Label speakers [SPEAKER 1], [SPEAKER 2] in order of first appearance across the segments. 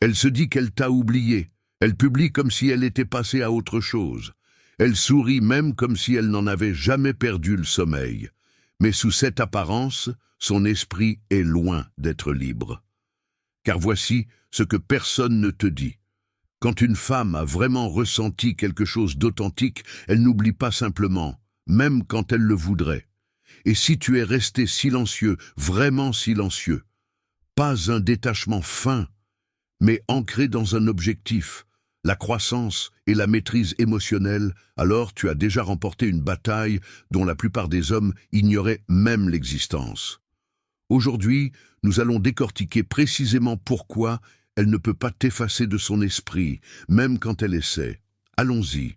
[SPEAKER 1] Elle se dit qu'elle t'a oublié. Elle publie comme si elle était passée à autre chose. Elle sourit même comme si elle n'en avait jamais perdu le sommeil. Mais sous cette apparence, son esprit est loin d'être libre. Car voici ce que personne ne te dit. Quand une femme a vraiment ressenti quelque chose d'authentique, elle n'oublie pas simplement, même quand elle le voudrait. Et si tu es resté silencieux, vraiment silencieux, pas un détachement fin, mais ancré dans un objectif, la croissance et la maîtrise émotionnelle, alors tu as déjà remporté une bataille dont la plupart des hommes ignoraient même l'existence. Aujourd'hui, nous allons décortiquer précisément pourquoi elle ne peut pas t'effacer de son esprit, même quand elle essaie. Allons-y.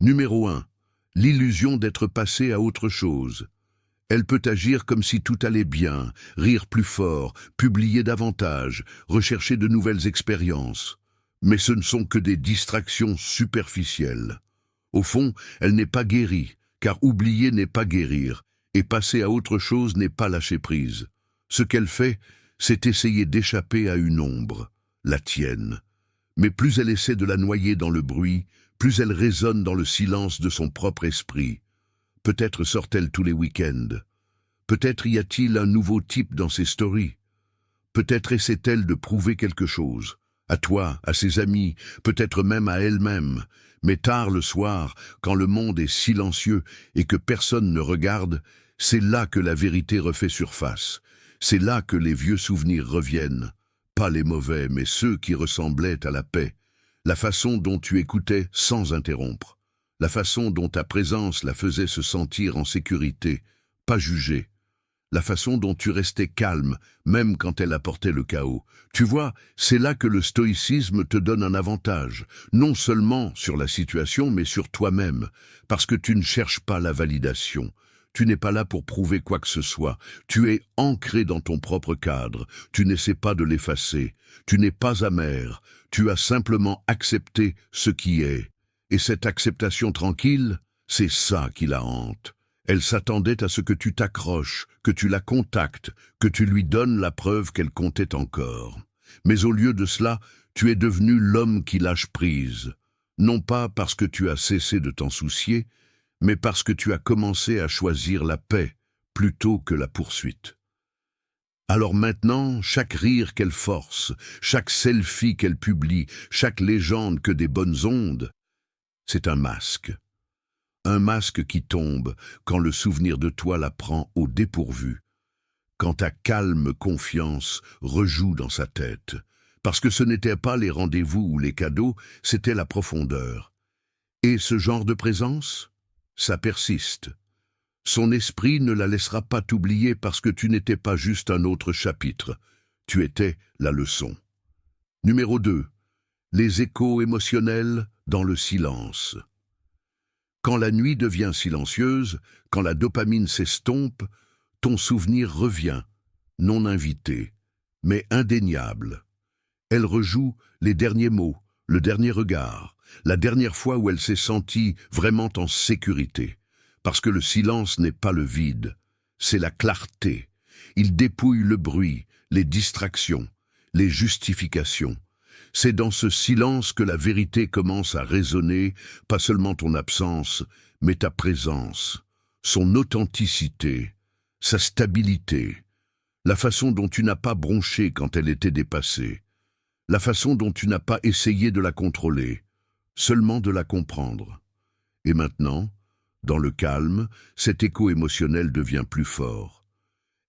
[SPEAKER 1] Numéro 1. L'illusion d'être passé à autre chose. Elle peut agir comme si tout allait bien, rire plus fort, publier davantage, rechercher de nouvelles expériences. Mais ce ne sont que des distractions superficielles. Au fond, elle n'est pas guérie, car oublier n'est pas guérir, et passer à autre chose n'est pas lâcher prise. Ce qu'elle fait, c'est essayer d'échapper à une ombre, la tienne. Mais plus elle essaie de la noyer dans le bruit, plus elle résonne dans le silence de son propre esprit. Peut-être sort-elle tous les week-ends. Peut-être y a-t-il un nouveau type dans ses stories. Peut-être essaie-t-elle de prouver quelque chose. À toi, à ses amis, peut-être même à elle-même. Mais tard le soir, quand le monde est silencieux et que personne ne regarde, c'est là que la vérité refait surface. C'est là que les vieux souvenirs reviennent. Pas les mauvais, mais ceux qui ressemblaient à la paix. La façon dont tu écoutais sans interrompre. La façon dont ta présence la faisait se sentir en sécurité, pas jugée. La façon dont tu restais calme, même quand elle apportait le chaos. Tu vois, c'est là que le stoïcisme te donne un avantage, non seulement sur la situation, mais sur toi-même, parce que tu ne cherches pas la validation. Tu n'es pas là pour prouver quoi que ce soit. Tu es ancré dans ton propre cadre. Tu n'essaies pas de l'effacer. Tu n'es pas amer. Tu as simplement accepté ce qui est. Et cette acceptation tranquille, c'est ça qui la hante. Elle s'attendait à ce que tu t'accroches, que tu la contactes, que tu lui donnes la preuve qu'elle comptait encore. Mais au lieu de cela, tu es devenu l'homme qui lâche prise. Non pas parce que tu as cessé de t'en soucier, mais parce que tu as commencé à choisir la paix plutôt que la poursuite. Alors maintenant, chaque rire qu'elle force, chaque selfie qu'elle publie, chaque légende que des bonnes ondes, c'est un masque. Un masque qui tombe quand le souvenir de toi la prend au dépourvu, quand ta calme confiance rejoue dans sa tête, parce que ce n'étaient pas les rendez-vous ou les cadeaux, c'était la profondeur. Et ce genre de présence, ça persiste. Son esprit ne la laissera pas t'oublier parce que tu n'étais pas juste un autre chapitre, tu étais la leçon. Numéro 2. Les échos émotionnels dans le silence. Quand la nuit devient silencieuse, quand la dopamine s'estompe, ton souvenir revient, non invité, mais indéniable. Elle rejoue les derniers mots, le dernier regard, la dernière fois où elle s'est sentie vraiment en sécurité. Parce que le silence n'est pas le vide, c'est la clarté. Il dépouille le bruit, les distractions, les justifications. C'est dans ce silence que la vérité commence à résonner, pas seulement ton absence, mais ta présence, son authenticité, sa stabilité, la façon dont tu n'as pas bronché quand elle était dépassée, la façon dont tu n'as pas essayé de la contrôler, seulement de la comprendre. Et maintenant, dans le calme, cet écho émotionnel devient plus fort.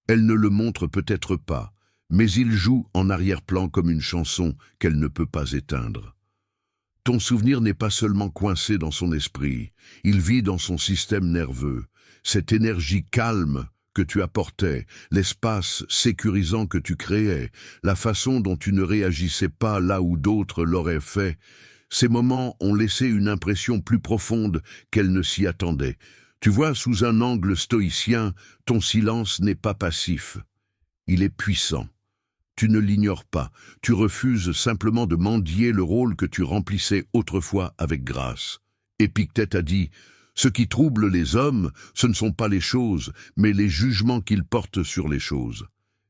[SPEAKER 1] Elle ne le montre peut-être pas, mais il joue en arrière-plan comme une chanson qu'elle ne peut pas éteindre. Ton souvenir n'est pas seulement coincé dans son esprit, il vit dans son système nerveux. Cette énergie calme que tu apportais, l'espace sécurisant que tu créais, la façon dont tu ne réagissais pas là où d'autres l'auraient fait, ces moments ont laissé une impression plus profonde qu'elle ne s'y attendait. Tu vois, sous un angle stoïcien, ton silence n'est pas passif. Il est puissant. Tu ne l'ignores pas, tu refuses simplement de mendier le rôle que tu remplissais autrefois avec grâce. Épictète a dit « Ce qui trouble les hommes, ce ne sont pas les choses, mais les jugements qu'ils portent sur les choses. »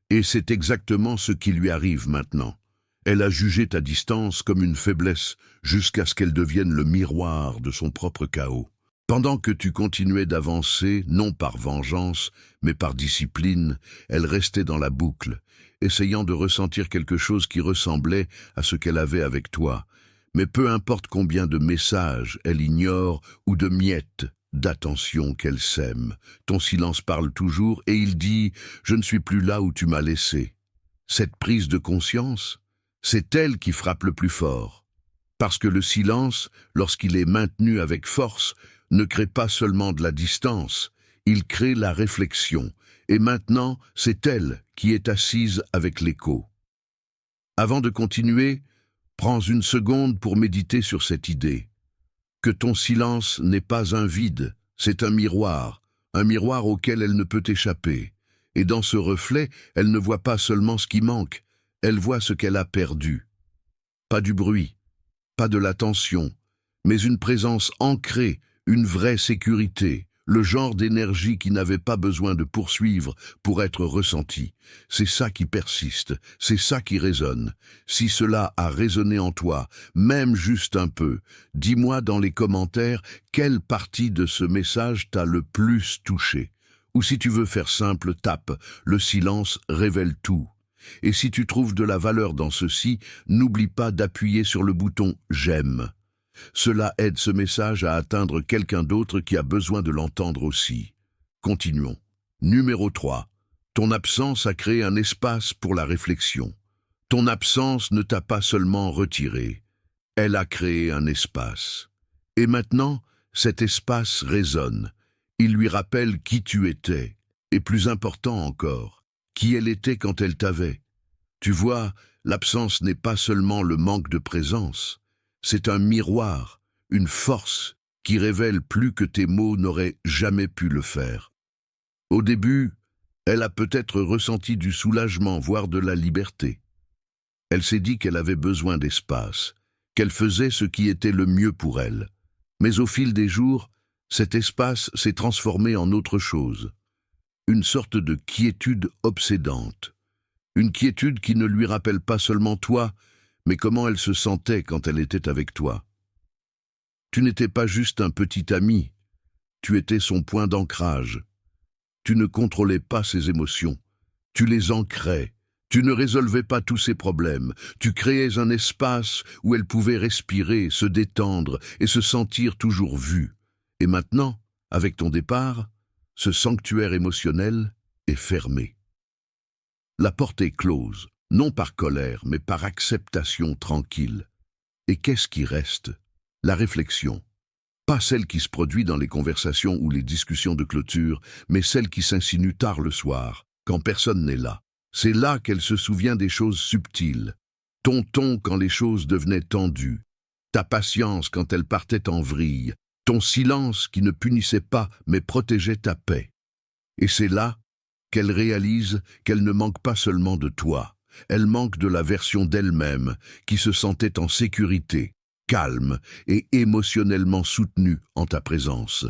[SPEAKER 1] Et c'est exactement ce qui lui arrive maintenant. Elle a jugé ta distance comme une faiblesse jusqu'à ce qu'elle devienne le miroir de son propre chaos. Pendant que tu continuais d'avancer, non par vengeance, mais par discipline, elle restait dans la boucle, essayant de ressentir quelque chose qui ressemblait à ce qu'elle avait avec toi. Mais peu importe combien de messages elle ignore ou de miettes d'attention qu'elle sème, ton silence parle toujours et il dit « Je ne suis plus là où tu m'as laissé ». Cette prise de conscience, c'est elle qui frappe le plus fort. Parce que le silence, lorsqu'il est maintenu avec force, ne crée pas seulement de la distance, il crée la réflexion. Et maintenant, c'est elle qui est assise avec l'écho. Avant de continuer, prends une seconde pour méditer sur cette idée. Que ton silence n'est pas un vide, c'est un miroir auquel elle ne peut échapper. Et dans ce reflet, elle ne voit pas seulement ce qui manque, elle voit ce qu'elle a perdu. Pas du bruit, pas de l'attention, mais une présence ancrée, une vraie sécurité, le genre d'énergie qui n'avait pas besoin de poursuivre pour être ressentie. C'est ça qui persiste, c'est ça qui résonne. Si cela a résonné en toi, même juste un peu, dis-moi dans les commentaires quelle partie de ce message t'a le plus touché. Ou si tu veux faire simple, tape « Le silence révèle tout ». Et si tu trouves de la valeur dans ceci, n'oublie pas d'appuyer sur le bouton « J'aime ». Cela aide ce message à atteindre quelqu'un d'autre qui a besoin de l'entendre aussi. Continuons. Numéro 3. Ton absence a créé un espace pour la réflexion. Ton absence ne t'a pas seulement retiré, elle a créé un espace. Et maintenant, cet espace résonne. Il lui rappelle qui tu étais, et plus important encore, qui elle était quand elle t'avait. Tu vois, l'absence n'est pas seulement le manque de présence, c'est un miroir, une force qui révèle plus que tes mots n'auraient jamais pu le faire. Au début, elle a peut-être ressenti du soulagement, voire de la liberté. Elle s'est dit qu'elle avait besoin d'espace, qu'elle faisait ce qui était le mieux pour elle. Mais au fil des jours, cet espace s'est transformé en autre chose. Une sorte de quiétude obsédante. Une quiétude qui ne lui rappelle pas seulement toi, mais comment elle se sentait quand elle était avec toi. Tu n'étais pas juste un petit ami, tu étais son point d'ancrage. Tu ne contrôlais pas ses émotions, tu les ancrais, tu ne résolvais pas tous ses problèmes, tu créais un espace où elle pouvait respirer, se détendre et se sentir toujours vue. Et maintenant, avec ton départ, ce sanctuaire émotionnel est fermé. La porte est close, non par colère, mais par acceptation tranquille. Et qu'est-ce qui reste? La réflexion. Pas celle qui se produit dans les conversations ou les discussions de clôture, mais celle qui s'insinue tard le soir, quand personne n'est là. C'est là qu'elle se souvient des choses subtiles. Ton ton quand les choses devenaient tendues. Ta patience quand elle partait en vrille. Ton silence qui ne punissait pas, mais protégeait ta paix. Et c'est là qu'elle réalise qu'elle ne manque pas seulement de toi. Elle manque de la version d'elle-même qui se sentait en sécurité, calme et émotionnellement soutenue en ta présence.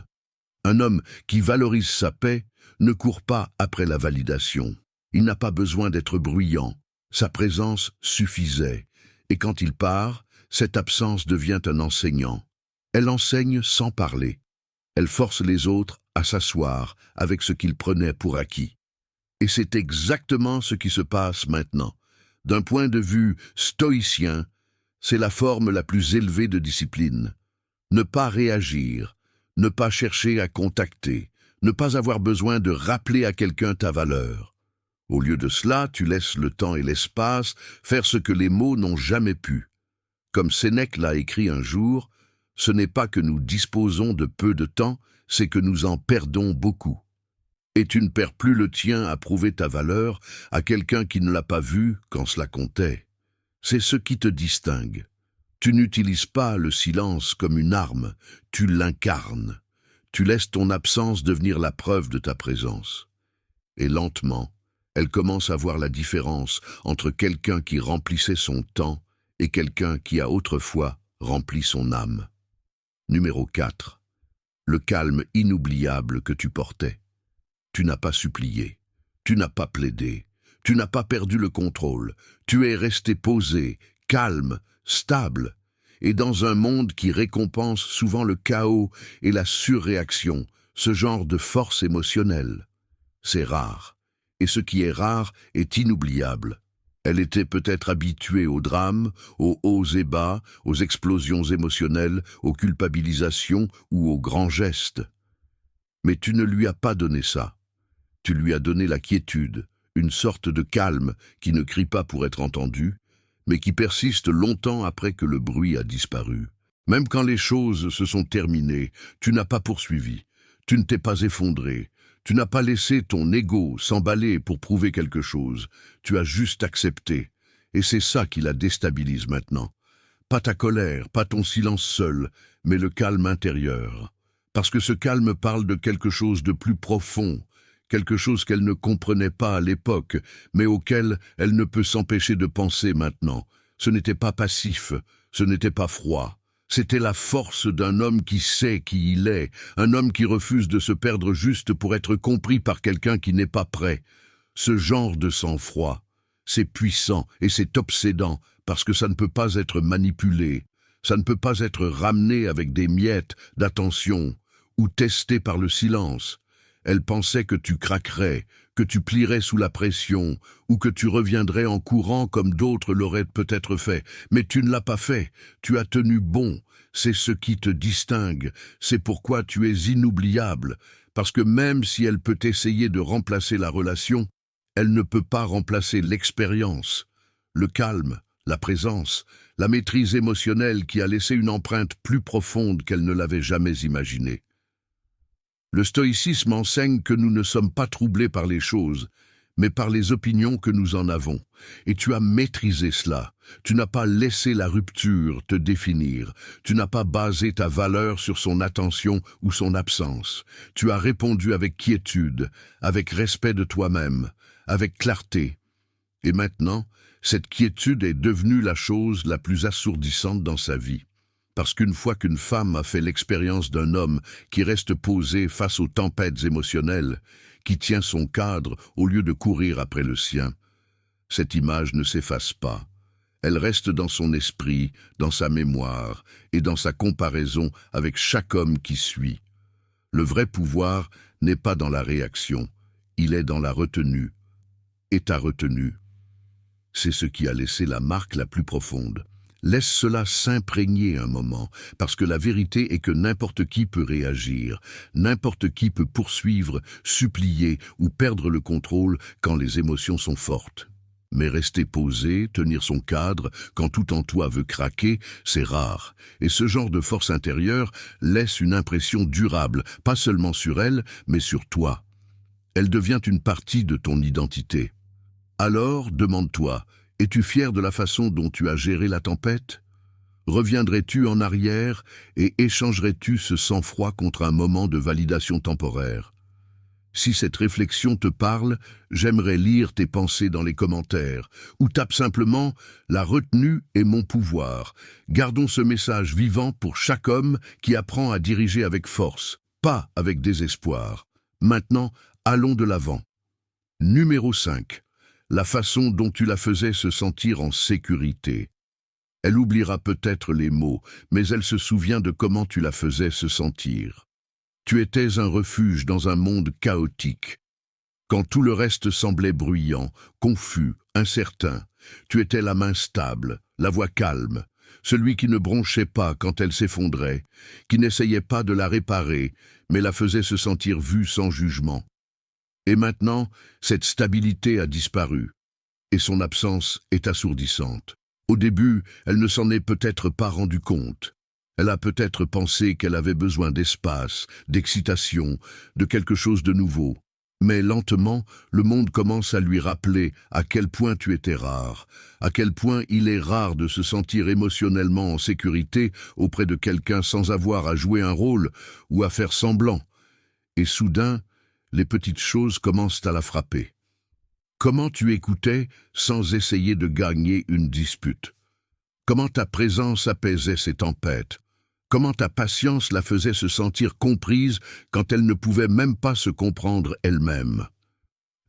[SPEAKER 1] Un homme qui valorise sa paix ne court pas après la validation. Il n'a pas besoin d'être bruyant. Sa présence suffisait. Et quand il part, cette absence devient un enseignant. Elle enseigne sans parler. Elle force les autres à s'asseoir avec ce qu'ils prenaient pour acquis. Et c'est exactement ce qui se passe maintenant. D'un point de vue stoïcien, c'est la forme la plus élevée de discipline. Ne pas réagir, ne pas chercher à contacter, ne pas avoir besoin de rappeler à quelqu'un ta valeur. Au lieu de cela, tu laisses le temps et l'espace faire ce que les mots n'ont jamais pu. Comme Sénèque l'a écrit un jour, ce n'est pas que nous disposons de peu de temps, c'est que nous en perdons beaucoup. Et tu ne perds plus le tien à prouver ta valeur à quelqu'un qui ne l'a pas vu quand cela comptait. C'est ce qui te distingue. Tu n'utilises pas le silence comme une arme, tu l'incarnes. Tu laisses ton absence devenir la preuve de ta présence. Et lentement, elle commence à voir la différence entre quelqu'un qui remplissait son temps et quelqu'un qui a autrefois rempli son âme. Numéro 4. Le calme inoubliable que tu portais. Tu n'as pas supplié, tu n'as pas plaidé, Tu n'as pas perdu le contrôle. Tu es resté posé, calme, stable. Et dans un monde qui récompense souvent le chaos et la surréaction, ce genre de force émotionnelle, c'est rare. Et ce qui est rare est inoubliable. Elle était peut-être habituée au drame, aux hauts et bas, aux explosions émotionnelles, aux culpabilisations ou aux grands gestes. Mais tu ne lui as pas donné ça. Tu lui as donné la quiétude, une sorte de calme qui ne crie pas pour être entendu, mais qui persiste longtemps après que le bruit a disparu. Même quand les choses se sont terminées, tu n'as pas poursuivi, tu ne t'es pas effondré, tu n'as pas laissé ton ego s'emballer pour prouver quelque chose, tu as juste accepté. Et c'est ça qui la déstabilise maintenant. Pas ta colère, pas ton silence seul, mais le calme intérieur. Parce que ce calme parle de quelque chose de plus profond, quelque chose qu'elle ne comprenait pas à l'époque, mais auquel elle ne peut s'empêcher de penser maintenant. Ce n'était pas passif, ce n'était pas froid. C'était la force d'un homme qui sait qui il est, un homme qui refuse de se perdre juste pour être compris par quelqu'un qui n'est pas prêt. Ce genre de sang-froid, c'est puissant et c'est obsédant parce que ça ne peut pas être manipulé, ça ne peut pas être ramené avec des miettes d'attention ou testé par le silence. Elle pensait que tu craquerais, que tu plierais sous la pression, ou que tu reviendrais en courant comme d'autres l'auraient peut-être fait. Mais tu ne l'as pas fait, tu as tenu bon, c'est ce qui te distingue, c'est pourquoi tu es inoubliable, parce que même si elle peut essayer de remplacer la relation, elle ne peut pas remplacer l'expérience, le calme, la présence, la maîtrise émotionnelle qui a laissé une empreinte plus profonde qu'elle ne l'avait jamais imaginée. Le stoïcisme enseigne que nous ne sommes pas troublés par les choses, mais par les opinions que nous en avons. Et tu as maîtrisé cela. Tu n'as pas laissé la rupture te définir. Tu n'as pas basé ta valeur sur son attention ou son absence. Tu as répondu avec quiétude, avec respect de toi-même, avec clarté. Et maintenant, cette quiétude est devenue la chose la plus assourdissante dans sa vie. Parce qu'une fois qu'une femme a fait l'expérience d'un homme qui reste posé face aux tempêtes émotionnelles, qui tient son cadre au lieu de courir après le sien, cette image ne s'efface pas. Elle reste dans son esprit, dans sa mémoire et dans sa comparaison avec chaque homme qui suit. Le vrai pouvoir n'est pas dans la réaction, il est dans la retenue. Et ta retenue, c'est ce qui a laissé la marque la plus profonde. Laisse cela s'imprégner un moment, parce que la vérité est que n'importe qui peut réagir, n'importe qui peut poursuivre, supplier ou perdre le contrôle quand les émotions sont fortes. Mais rester posé, tenir son cadre, quand tout en toi veut craquer, c'est rare. Et ce genre de force intérieure laisse une impression durable, pas seulement sur elle, mais sur toi. Elle devient une partie de ton identité. Alors, demande-toi, es-tu fier de la façon dont tu as géré la tempête? Reviendrais-tu en arrière et échangerais-tu ce sang-froid contre un moment de validation temporaire? Si cette réflexion te parle, j'aimerais lire tes pensées dans les commentaires, ou tape simplement « La retenue est mon pouvoir ». Gardons ce message vivant pour chaque homme qui apprend à diriger avec force, pas avec désespoir. Maintenant, allons de l'avant. Numéro 5. La façon dont tu la faisais se sentir en sécurité. Elle oubliera peut-être les mots, mais elle se souvient de comment tu la faisais se sentir. Tu étais un refuge dans un monde chaotique. Quand tout le reste semblait bruyant, confus, incertain, tu étais la main stable, la voix calme, celui qui ne bronchait pas quand elle s'effondrait, qui n'essayait pas de la réparer, mais la faisait se sentir vue sans jugement. Et maintenant, cette stabilité a disparu, et son absence est assourdissante. Au début, elle ne s'en est peut-être pas rendue compte. Elle a peut-être pensé qu'elle avait besoin d'espace, d'excitation, de quelque chose de nouveau. Mais lentement, le monde commence à lui rappeler à quel point tu étais rare, à quel point il est rare de se sentir émotionnellement en sécurité auprès de quelqu'un sans avoir à jouer un rôle ou à faire semblant. Et soudain, les petites choses commencent à la frapper. Comment tu écoutais sans essayer de gagner une dispute? Comment ta présence apaisait ces tempêtes? Comment ta patience la faisait se sentir comprise quand elle ne pouvait même pas se comprendre elle-même?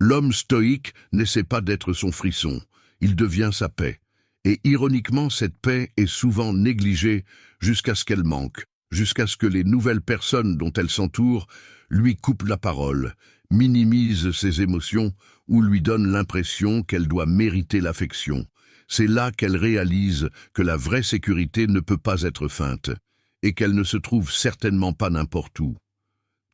[SPEAKER 1] L'homme stoïque n'essaie pas d'être son frisson, il devient sa paix. Et ironiquement, cette paix est souvent négligée jusqu'à ce qu'elle manque, jusqu'à ce que les nouvelles personnes dont elle s'entoure lui coupent la parole, minimisent ses émotions ou lui donnent l'impression qu'elle doit mériter l'affection. C'est là qu'elle réalise que la vraie sécurité ne peut pas être feinte, et qu'elle ne se trouve certainement pas n'importe où.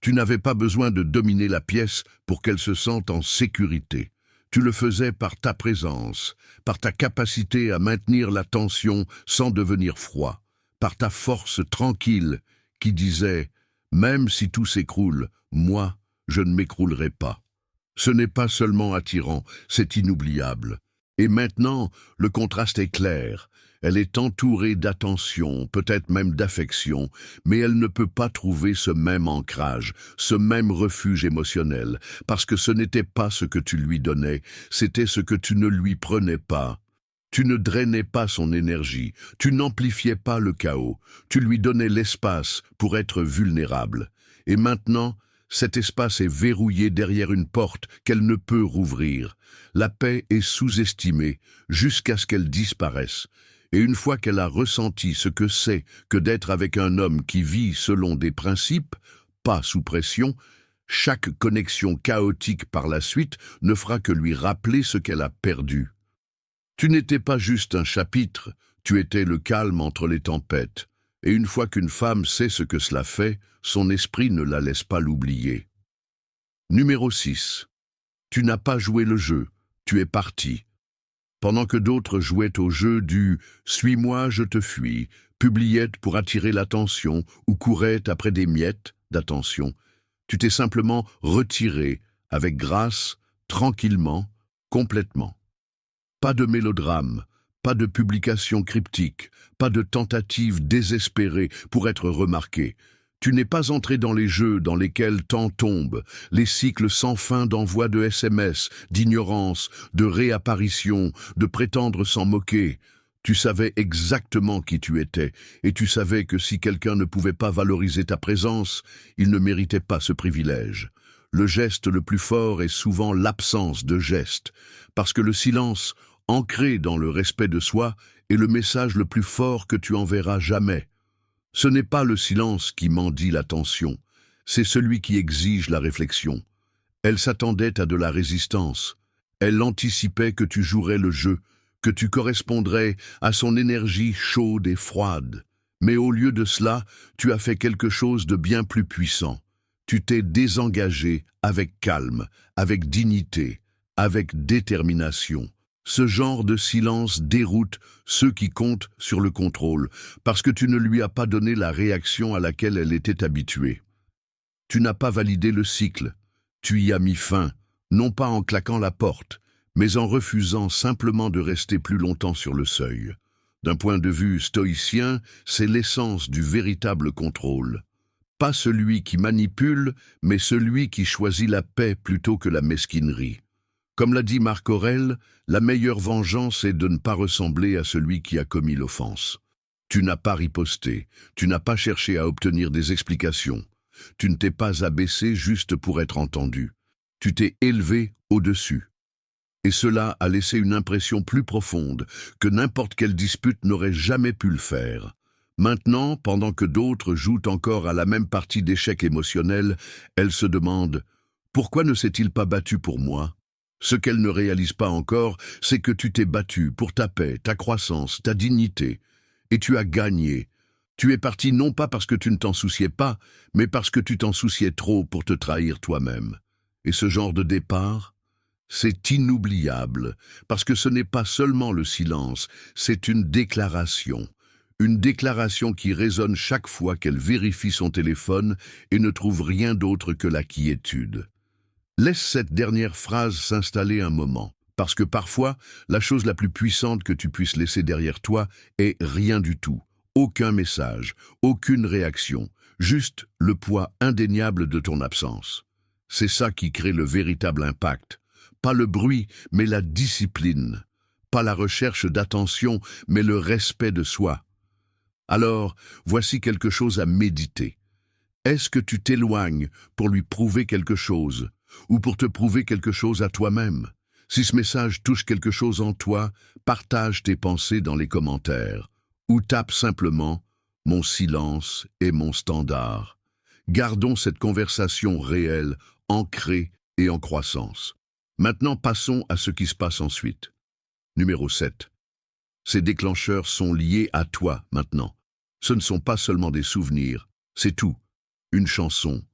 [SPEAKER 1] Tu n'avais pas besoin de dominer la pièce pour qu'elle se sente en sécurité. Tu le faisais par ta présence, par ta capacité à maintenir la tension sans devenir froid, par ta force tranquille qui disait « Même si tout s'écroule, moi, je ne m'écroulerai pas ». Ce n'est pas seulement attirant, c'est inoubliable. Et maintenant, le contraste est clair. Elle est entourée d'attention, peut-être même d'affection, mais elle ne peut pas trouver ce même ancrage, ce même refuge émotionnel, parce que ce n'était pas ce que tu lui donnais, c'était ce que tu ne lui prenais pas. Tu ne drainais pas son énergie, tu n'amplifiais pas le chaos, tu lui donnais l'espace pour être vulnérable. Et maintenant, cet espace est verrouillé derrière une porte qu'elle ne peut rouvrir. La paix est sous-estimée jusqu'à ce qu'elle disparaisse. Et une fois qu'elle a ressenti ce que c'est que d'être avec un homme qui vit selon des principes, pas sous pression, chaque connexion chaotique par la suite ne fera que lui rappeler ce qu'elle a perdu. Tu n'étais pas juste un chapitre, tu étais le calme entre les tempêtes. Et une fois qu'une femme sait ce que cela fait, son esprit ne la laisse pas l'oublier. Numéro 6. Tu n'as pas joué le jeu, tu es parti. Pendant que d'autres jouaient au jeu du « suis-moi, je te fuis », publiaient pour attirer l'attention ou couraient après des miettes d'attention, tu t'es simplement retiré avec grâce, tranquillement, complètement. Pas de mélodrame, pas de publication cryptique, pas de tentative désespérée pour être remarqué. Tu n'es pas entré dans les jeux dans lesquels temps tombe, les cycles sans fin d'envoi de SMS, d'ignorance, de réapparition, de prétendre s'en moquer. Tu savais exactement qui tu étais, et tu savais que si quelqu'un ne pouvait pas valoriser ta présence, il ne méritait pas ce privilège. Le geste le plus fort est souvent l'absence de geste, parce que le silence, ancré dans le respect de soi, est le message le plus fort que tu enverras jamais. Ce n'est pas le silence qui mendie l'attention, c'est celui qui exige la réflexion. Elle s'attendait à de la résistance. Elle anticipait que tu jouerais le jeu, que tu correspondrais à son énergie chaude et froide. Mais au lieu de cela, tu as fait quelque chose de bien plus puissant. Tu t'es désengagé avec calme, avec dignité, avec détermination. Ce genre de silence déroute ceux qui comptent sur le contrôle, parce que tu ne lui as pas donné la réaction à laquelle elle était habituée. Tu n'as pas validé le cycle, tu y as mis fin, non pas en claquant la porte, mais en refusant simplement de rester plus longtemps sur le seuil. D'un point de vue stoïcien, c'est l'essence du véritable contrôle. Pas celui qui manipule, mais celui qui choisit la paix plutôt que la mesquinerie. Comme l'a dit Marc Aurèle, la meilleure vengeance est de ne pas ressembler à celui qui a commis l'offense. Tu n'as pas riposté, tu n'as pas cherché à obtenir des explications. Tu ne t'es pas abaissé juste pour être entendu. Tu t'es élevé au-dessus. Et cela a laissé une impression plus profonde que n'importe quelle dispute n'aurait jamais pu le faire. Maintenant, pendant que d'autres jouent encore à la même partie d'échec émotionnel, elle se demande « Pourquoi ne s'est-il pas battu pour moi ?» Ce qu'elle ne réalise pas encore, c'est que tu t'es battu pour ta paix, ta croissance, ta dignité. Et tu as gagné. Tu es parti non pas parce que tu ne t'en souciais pas, mais parce que tu t'en souciais trop pour te trahir toi-même. Et ce genre de départ, c'est inoubliable, parce que ce n'est pas seulement le silence, c'est une déclaration. Une déclaration qui résonne chaque fois qu'elle vérifie son téléphone et ne trouve rien d'autre que la quiétude. Laisse cette dernière phrase s'installer un moment, parce que parfois, la chose la plus puissante que tu puisses laisser derrière toi est rien du tout, aucun message, aucune réaction, juste le poids indéniable de ton absence. C'est ça qui crée le véritable impact, pas le bruit, mais la discipline, pas la recherche d'attention, mais le respect de soi. Alors, voici quelque chose à méditer. Est-ce que tu t'éloignes pour lui prouver quelque chose ? ou pour te prouver quelque chose à toi-même. Si ce message touche quelque chose en toi, partage tes pensées dans les commentaires, ou tape simplement « Mon silence est mon standard ». Gardons cette conversation réelle, ancrée et en croissance. Maintenant, passons à ce qui se passe ensuite. Numéro 7. Ces déclencheurs sont liés à toi maintenant. Ce ne sont pas seulement des souvenirs, c'est tout. Une chanson,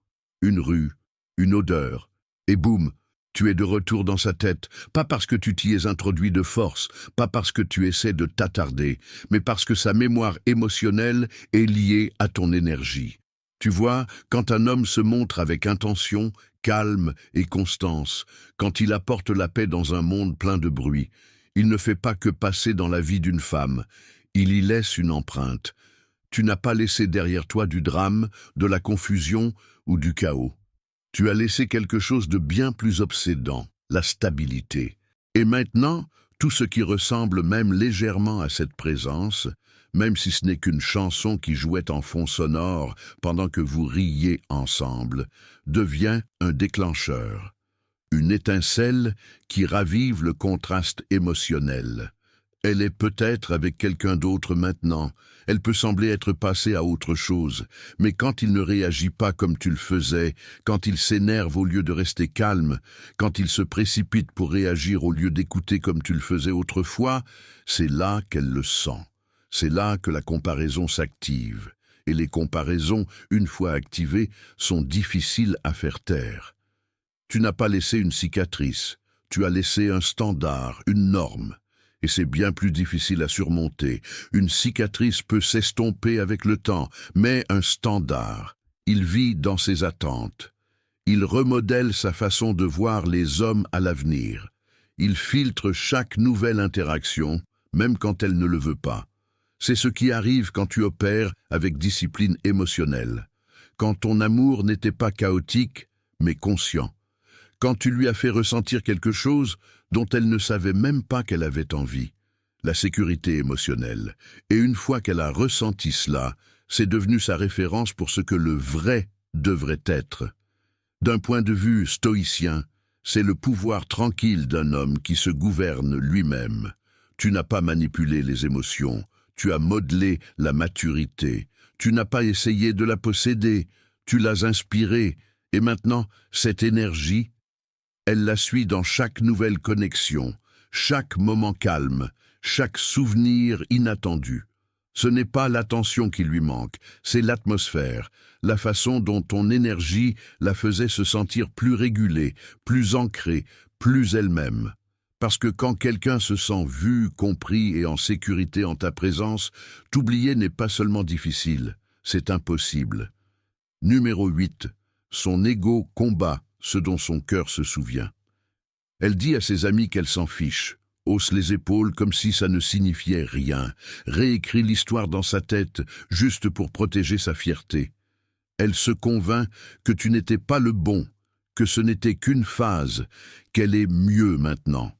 [SPEAKER 1] une rue, une odeur, et boum, tu es de retour dans sa tête, pas parce que tu t'y es introduit de force, pas parce que tu essaies de t'attarder, mais parce que sa mémoire émotionnelle est liée à ton énergie. Tu vois, quand un homme se montre avec intention, calme et constance, quand il apporte la paix dans un monde plein de bruit, il ne fait pas que passer dans la vie d'une femme, il y laisse une empreinte. Tu n'as pas laissé derrière toi du drame, de la confusion ou du chaos. Tu as laissé quelque chose de bien plus obsédant, la stabilité. Et maintenant, tout ce qui ressemble même légèrement à cette présence, même si ce n'est qu'une chanson qui jouait en fond sonore pendant que vous riez ensemble, devient un déclencheur. Une étincelle qui ravive le contraste émotionnel. Elle est peut-être avec quelqu'un d'autre maintenant, elle peut sembler être passée à autre chose, mais quand il ne réagit pas comme tu le faisais, quand il s'énerve au lieu de rester calme, quand il se précipite pour réagir au lieu d'écouter comme tu le faisais autrefois, c'est là qu'elle le sent. C'est là que la comparaison s'active. Et les comparaisons, une fois activées, sont difficiles à faire taire. Tu n'as pas laissé une cicatrice, tu as laissé un standard, une norme. Et c'est bien plus difficile à surmonter. Une cicatrice peut s'estomper avec le temps, mais un standard, il vit dans ses attentes. Il remodèle sa façon de voir les hommes à l'avenir. Il filtre chaque nouvelle interaction, même quand elle ne le veut pas. C'est ce qui arrive quand tu opères avec discipline émotionnelle. Quand ton amour n'était pas chaotique, mais conscient. Quand tu lui as fait ressentir quelque chose dont elle ne savait même pas qu'elle avait envie, la sécurité émotionnelle. Et une fois qu'elle a ressenti cela, c'est devenu sa référence pour ce que le vrai devrait être. D'un point de vue stoïcien, c'est le pouvoir tranquille d'un homme qui se gouverne lui-même. Tu n'as pas manipulé les émotions, tu as modelé la maturité, tu n'as pas essayé de la posséder, tu l'as inspirée, et maintenant, cette énergie, elle la suit dans chaque nouvelle connexion, chaque moment calme, chaque souvenir inattendu. Ce n'est pas l'attention qui lui manque, c'est l'atmosphère, la façon dont ton énergie la faisait se sentir plus régulée, plus ancrée, plus elle-même. Parce que quand quelqu'un se sent vu, compris et en sécurité en ta présence, t'oublier n'est pas seulement difficile, c'est impossible. Numéro 8. Son ego combat ce dont son cœur se souvient. Elle dit à ses amis qu'elle s'en fiche, hausse les épaules comme si ça ne signifiait rien, réécrit l'histoire dans sa tête juste pour protéger sa fierté. Elle se convainc que tu n'étais pas le bon, que ce n'était qu'une phase, qu'elle est mieux maintenant.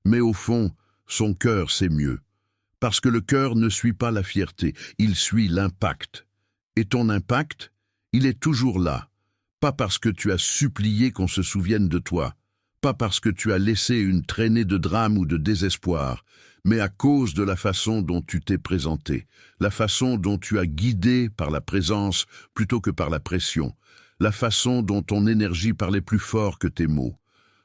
[SPEAKER 1] Mais au fond, son cœur sait mieux. Parce que le cœur ne suit pas la fierté, il suit l'impact. Et ton impact, il est toujours là. Pas parce que tu as supplié qu'on se souvienne de toi, pas parce que tu as laissé une traînée de drame ou de désespoir, mais à cause de la façon dont tu t'es présenté, la façon dont tu as guidé par la présence plutôt que par la pression, la façon dont ton énergie parlait plus fort que tes mots.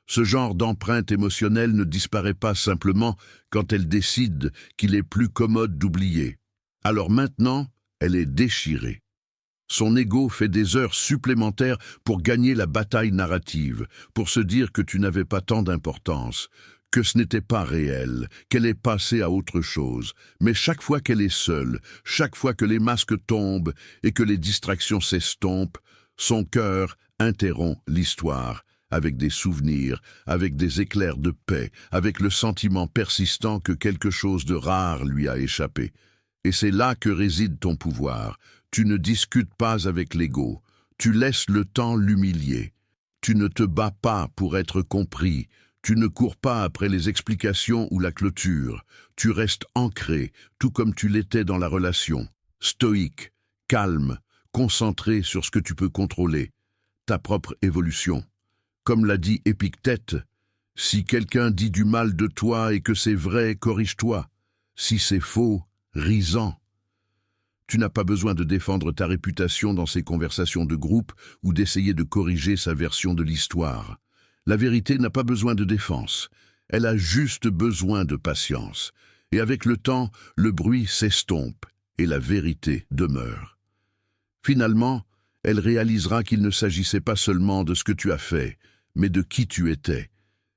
[SPEAKER 1] Ce genre d'empreinte émotionnelle ne disparaît pas simplement quand elle décide qu'il est plus commode d'oublier. Alors maintenant, elle est déchirée. Son ego fait des heures supplémentaires pour gagner la bataille narrative, pour se dire que tu n'avais pas tant d'importance, que ce n'était pas réel, qu'elle est passée à autre chose. Mais chaque fois qu'elle est seule, chaque fois que les masques tombent et que les distractions s'estompent, son cœur interrompt l'histoire, avec des souvenirs, avec des éclairs de paix, avec le sentiment persistant que quelque chose de rare lui a échappé. Et c'est là que réside ton pouvoir. Tu ne discutes pas avec l'ego, tu laisses le temps l'humilier. Tu ne te bats pas pour être compris, tu ne cours pas après les explications ou la clôture. Tu restes ancré, tout comme tu l'étais dans la relation, stoïque, calme, concentré sur ce que tu peux contrôler, ta propre évolution. Comme l'a dit Épictète, « Si quelqu'un dit du mal de toi et que c'est vrai, corrige-toi. Si c'est faux, ris-en. » Tu n'as pas besoin de défendre ta réputation dans ces conversations de groupe ou d'essayer de corriger sa version de l'histoire. La vérité n'a pas besoin de défense. Elle a juste besoin de patience. Et avec le temps, le bruit s'estompe et la vérité demeure. Finalement, elle réalisera qu'il ne s'agissait pas seulement de ce que tu as fait, mais de qui tu étais.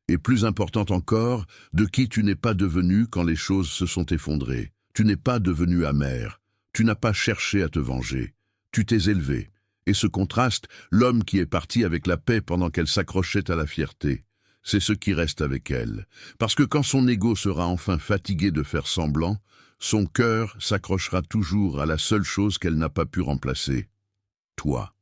[SPEAKER 1] Et plus important encore, de qui tu n'es pas devenu quand les choses se sont effondrées. Tu n'es pas devenu amer. Tu n'as pas cherché à te venger. Tu t'es élevé. Et ce contraste, l'homme qui est parti avec la paix pendant qu'elle s'accrochait à la fierté, c'est ce qui reste avec elle. Parce que quand son ego sera enfin fatigué de faire semblant, son cœur s'accrochera toujours à la seule chose qu'elle n'a pas pu remplacer. Toi.